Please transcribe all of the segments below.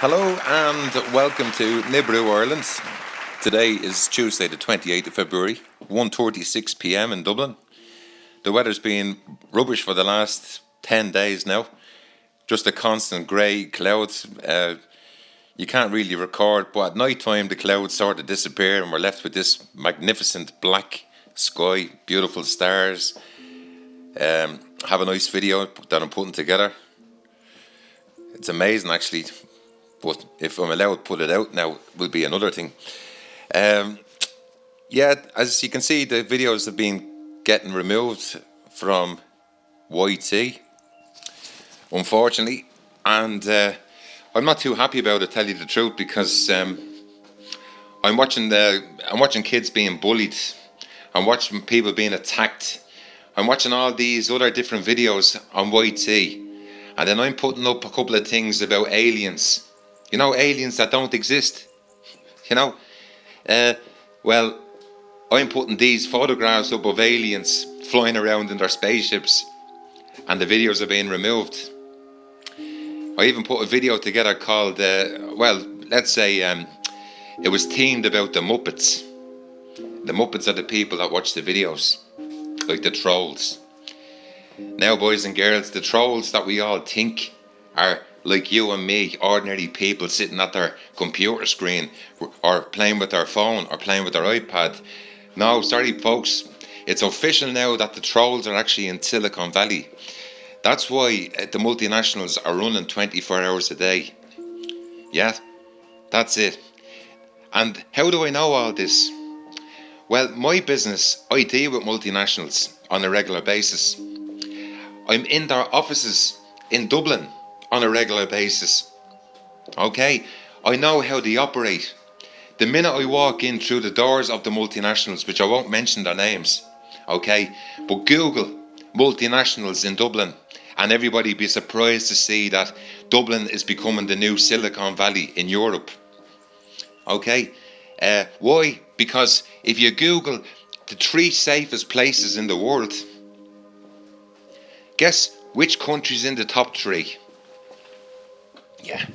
Hello and welcome to Nibiru, Ireland. Today is Tuesday the 28th of February, 1:36 p.m. in Dublin. The weather's been rubbish for the last 10 days now. Just a constant grey clouds. You can't really record, but at night time the clouds sort of disappear and we're left with this magnificent black sky, beautiful stars. Have a nice video that I'm putting together. It's amazing actually. But if I'm allowed to put it out now, will be another thing. As you can see, the videos have been getting removed from YT, unfortunately, and I'm not too happy about it, tell you the truth, because I'm watching kids being bullied, I'm watching people being attacked, I'm watching all these other different videos on YT, and then I'm putting up a couple of things about aliens. You know, aliens that don't exist. You know, well, I'm putting these photographs up of aliens flying around in their spaceships, and the videos are being removed. I even put a video together called, let's say it was themed about the Muppets. The Muppets are the people that watch the videos, like the trolls. Now, boys and girls, the trolls that we all think are like you and me, ordinary people sitting at their computer screen or playing with their phone or playing with their iPad. No, sorry folks, it's official now that the trolls are actually in Silicon Valley. That's why the multinationals are running 24 hours a day. Yeah, that's it. And how do I know all this? Well, my business, I deal with multinationals on a regular basis. I'm in their offices in Dublin on a regular basis. Okay, I know how they operate. The minute I walk in through the doors of the multinationals, which I won't mention their names, okay, but Google multinationals in Dublin and everybody be surprised to see that Dublin is becoming the new Silicon Valley in Europe. Okay, why? Because if you Google the 3 safest places in the world, guess which country's in the top 3? Yeah,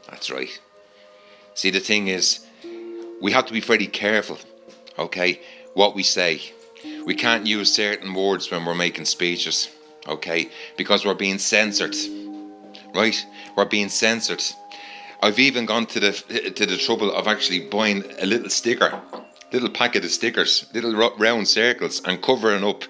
that's right. See, the thing is, we have to be very careful, okay, what we say. We can't use certain words when we're making speeches, okay, because we're being censored, right? We're being censored. I've even gone to the trouble of actually buying a little packet of stickers, little round circles, and covering up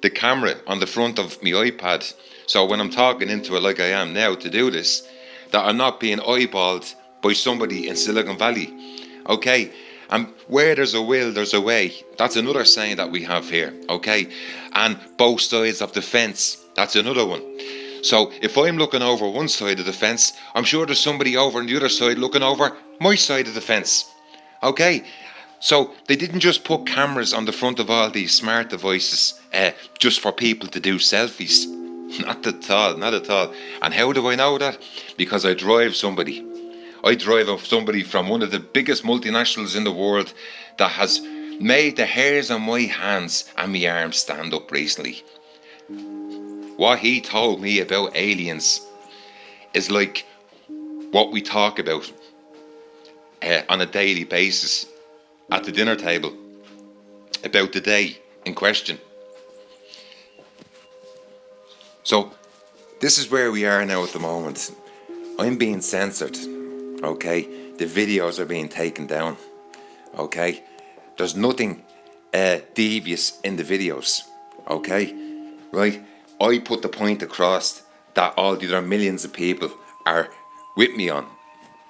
the camera on the front of my iPad. So when I'm talking into it like I am now to do this, that I'm not being eyeballed by somebody in Silicon Valley. Okay, and where there's a will, there's a way. That's another saying that we have here, okay? And both sides of the fence, that's another one. So if I'm looking over one side of the fence, I'm sure there's somebody over on the other side looking over my side of the fence, okay? So they didn't just put cameras on the front of all these smart devices just for people to do selfies. Not at all, not at all. And how do I know that? Because I drive somebody. I drive somebody from one of the biggest multinationals in the world that has made the hairs on my hands and my arms stand up recently. What he told me about aliens is like what we talk about on a daily basis at the dinner table about the day in question. So, this is where we are now at the moment. I'm being censored, okay? The videos are being taken down, okay? There's nothing devious in the videos, okay? Right? I put the point across that all the other millions of people are with me on,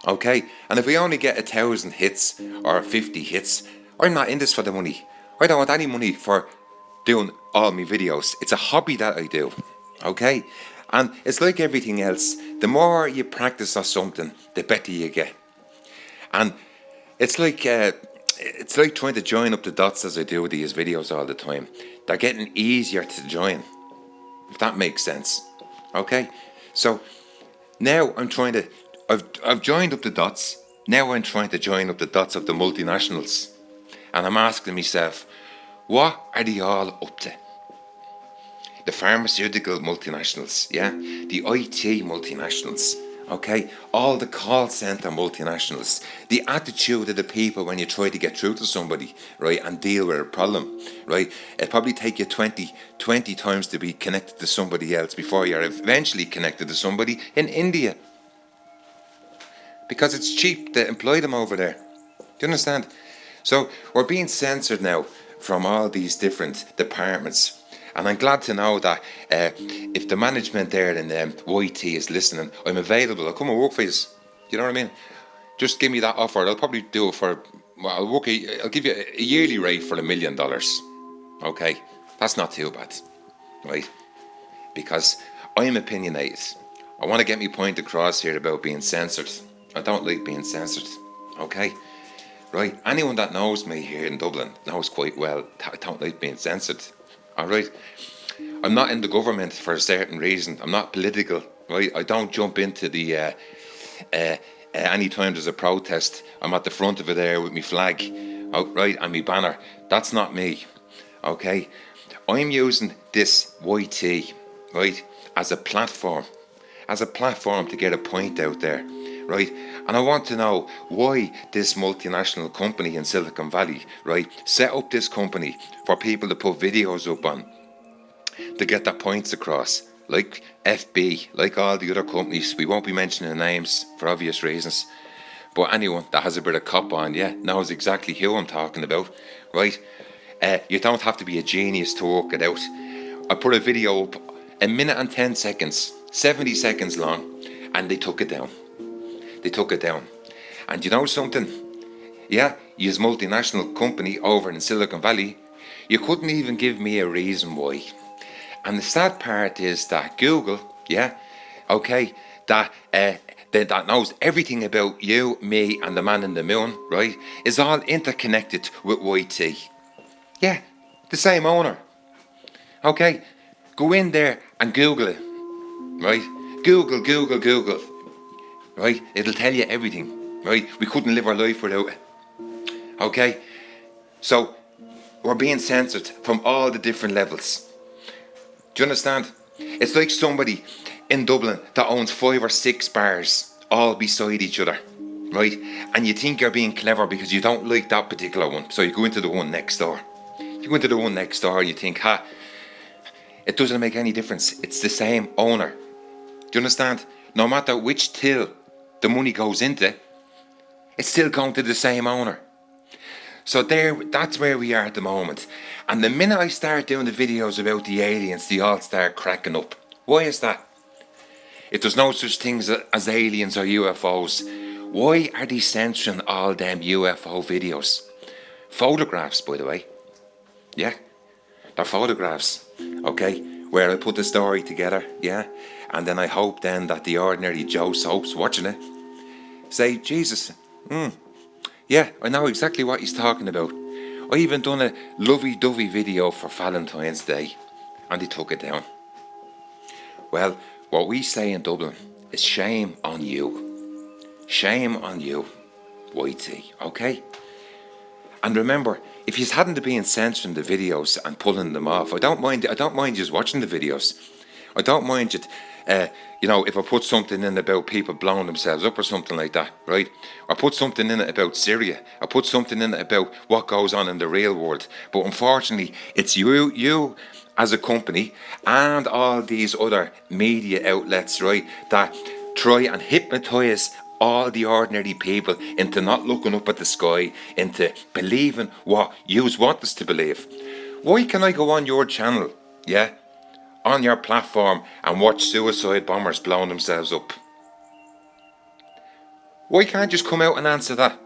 okay? And if we only get 1,000 hits or 50 hits, I'm not in this for the money. I don't want any money for doing all my videos. It's a hobby that I do. Okay, and it's like everything else. The more you practice on something, the better you get. And it's like trying to join up the dots as I do these videos all the time. They're getting easier to join, if that makes sense. Okay, so now I've joined up the dots. Now I'm trying to join up the dots of the multinationals, and I'm asking myself, what are they all up to? The pharmaceutical multinationals, yeah, the IT multinationals, Okay, all the call centre multinationals, the attitude of the people when you try to get through to somebody, right, and deal with a problem, right, it probably take you 20 times to be connected to somebody else before you're eventually connected to somebody in India. Because it's cheap to employ them over there. Do you understand? So we're being censored now from all these different departments. And I'm glad to know that if the management there in YT is listening, I'm available. I'll come and work for you. You know what I mean? Just give me that offer. I'll probably do it for, well, I'll give you a yearly rate for $1 million. Okay? That's not too bad. Right? Because I'm opinionated. I want to get my point across here about being censored. I don't like being censored. Okay? Right? Anyone that knows me here in Dublin knows quite well that I don't like being censored. Alright? I'm not in the government for a certain reason. I'm not political. Right? I don't jump into the anytime there's a protest, I'm at the front of it there with my flag, right, and my banner. That's not me. Okay? I'm using this YT, right, as a platform to get a point out there. Right, and I want to know why this multinational company in Silicon Valley, right, set up this company for people to put videos up on, to get their points across, like FB, like all the other companies. We won't be mentioning names for obvious reasons, but anyone that has a bit of cop on, knows exactly who I'm talking about, right? You don't have to be a genius to work it out. I put a video up, 1 minute and 10 seconds, 70 seconds long, and they took it down. And you know something? Yeah, you's multinational company over in Silicon Valley. You couldn't even give me a reason why. And the sad part is that Google, that knows everything about you, me, and the man in the moon, right, is all interconnected with YT. Yeah, the same owner. Okay, go in there and Google it, right? Google. Right, it'll tell you everything, right? We couldn't live our life without it. Okay, so we're being censored from all the different levels. Do you understand? It's like somebody in Dublin that owns 5 or 6 bars all beside each other, right? And you think you're being clever because you don't like that particular one, so you go into the one next door. You go into the one next door and you think, it doesn't make any difference. It's the same owner. Do you understand? No matter which till the money goes into, it's still going to the same owner. So that's where we are at the moment. And the minute I start doing the videos about the aliens, they all start cracking up. Why is that? If there's no such things as aliens or UFOs, why are they censoring all them UFO videos? Photographs, by the way. Yeah, they're photographs, okay, where I put the story together, and then I hope then that the ordinary Joe Soaps watching it say, Jesus, I know exactly what he's talking about. I even done a lovey-dovey video for Valentine's Day, and they took it down. Well, what we say in Dublin is shame on you. Shame on you, YT, okay? And remember, if you hadn't been censoring the videos and pulling them off, I don't mind just watching the videos. I don't mind it, if I put something in about people blowing themselves up or something like that, right? I put something in it about Syria. I put something in it about what goes on in the real world. But unfortunately, it's you as a company and all these other media outlets, right, that try and hypnotise all the ordinary people into not looking up at the sky, into believing what you want us to believe. Why can I go on your channel, on your platform and watch suicide bombers blowing themselves up? Why can't you just come out and answer that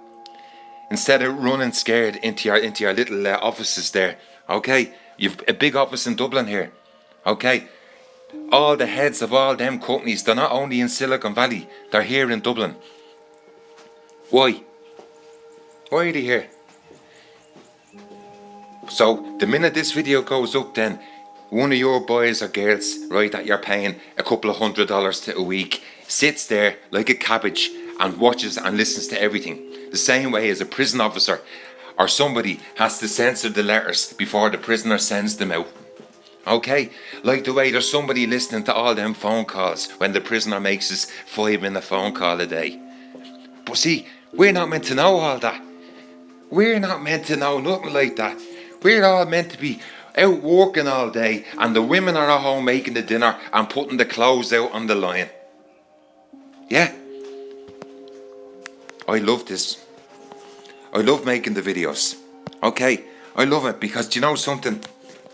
instead of running scared into your little offices there? Okay, you've a big office in Dublin here. Okay, all the heads of all them companies, they're not only in Silicon Valley, they're here in Dublin. Why are they here? So the minute this video goes up, then one of your boys or girls, right, that you're paying a couple of $100 to a week, sits there like a cabbage and watches and listens to everything. The same way as a prison officer or somebody has to censor the letters before the prisoner sends them out. Okay, like the way there's somebody listening to all them phone calls when the prisoner makes his 5-minute phone call a day. But see, we're not meant to know all that. We're not meant to know nothing like that. We're all meant to be out working all day, and the women are at home making the dinner and putting the clothes out on the line. Yeah. I love this. I love making the videos. Okay, I love it because, do you know something?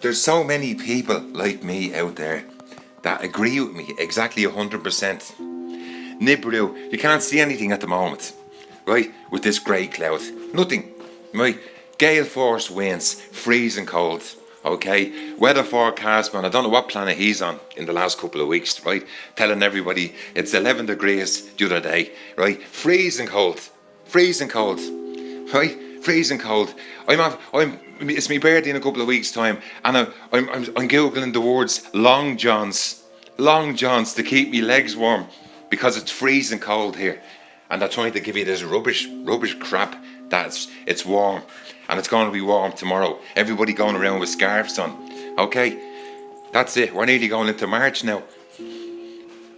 There's so many people like me out there that agree with me exactly 100%. Nibiru, you can't see anything at the moment, right? With this grey cloud. Nothing, right? Gale force winds, freezing cold, okay? Weather forecast man, I don't know what planet he's on in the last couple of weeks, right? Telling everybody it's 11 degrees the other day, right? Freezing cold, right? Freezing cold. It's my birthday in a couple of weeks' time, and I'm googling the words long johns to keep me legs warm because it's freezing cold here, and they're trying to give you this rubbish crap that it's warm, and it's going to be warm tomorrow. Everybody going around with scarves on. Okay, that's it. We're nearly going into March now,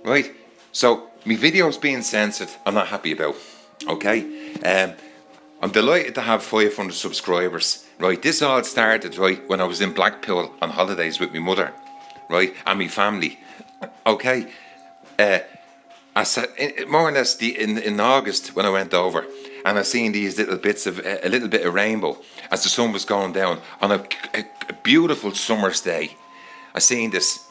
right? So my video's being censored. I'm not happy about. Okay, I'm delighted to have 500 subscribers, right? This all started, right, when I was in Blackpool on holidays with my mother, right, and my family, okay? I said, more or less in August when I went over, and I seen these little bits of, a little bit of rainbow as the sun was going down on a beautiful summer's day. I seen this,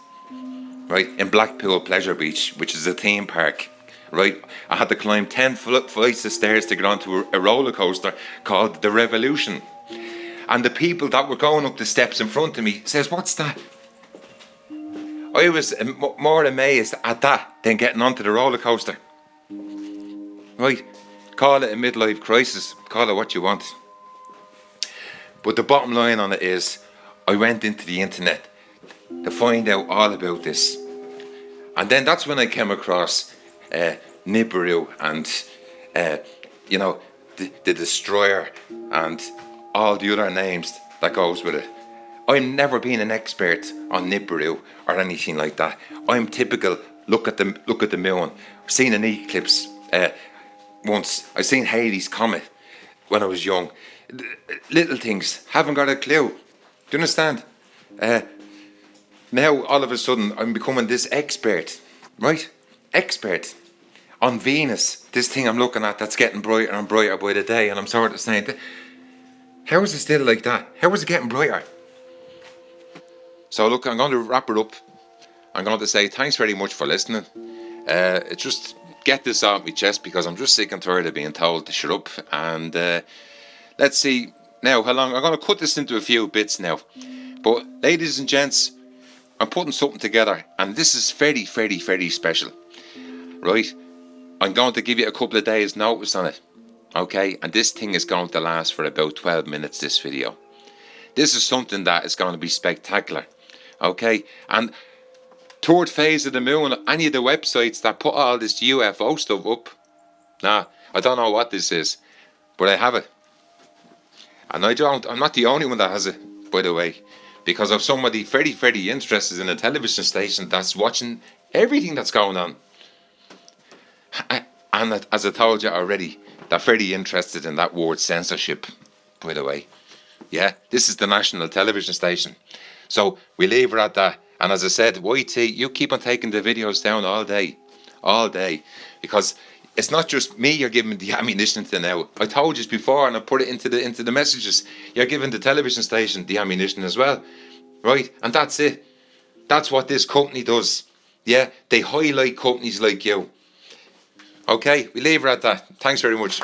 right, in Blackpool Pleasure Beach, which is a theme park. Right, I had to climb 10 flights of stairs to get onto a roller coaster called the Revolution. And the people that were going up the steps in front of me says, "What's that?" I was more amazed at that than getting onto the roller coaster. Right, call it a midlife crisis, call it what you want. But the bottom line on it is, I went into the internet to find out all about this. And then that's when I came across Nibiru and you know, the Destroyer and all the other names that goes with it. I've never been an expert on Nibiru or anything like that. I'm typical. Look at the moon. I've seen an eclipse once. I've seen Halley's Comet when I was young. Little things. Haven't got a clue. Do you understand? Now all of a sudden I'm becoming this expert, right? Expert on Venus, this thing I'm looking at that's getting brighter and brighter by the day, and I'm sort of saying, how is it still like that? How is it getting brighter? So look, I'm going to wrap it up. I'm going to say thanks very much for listening. Just get this off my chest because I'm just sick and tired of being told to shut up. And let's see now how long. I'm going to cut this into a few bits now. But ladies and gents, I'm putting something together, and this is very, very, very special. Right? I'm going to give you a couple of days notice on it. Okay? And this thing is going to last for about 12 minutes, this video. This is something that is going to be spectacular. Okay? And third phase of the moon, any of the websites that put all this UFO stuff up, nah, I don't know what this is, but I have it. And I'm not the only one that has it, by the way, because of somebody very, very interested in a television station that's watching everything that's going on. And as I told you already, they're very interested in that word censorship, by the way. Yeah, this is the national television station. So we leave it at that. And as I said, YT, you keep on taking the videos down all day. Because it's not just me you're giving the ammunition to now. I told you before, and I put it into the messages. You're giving the television station the ammunition as well. Right? And that's it. That's what this company does. Yeah, they highlight companies like you. Okay, we leave it at that. Thanks very much.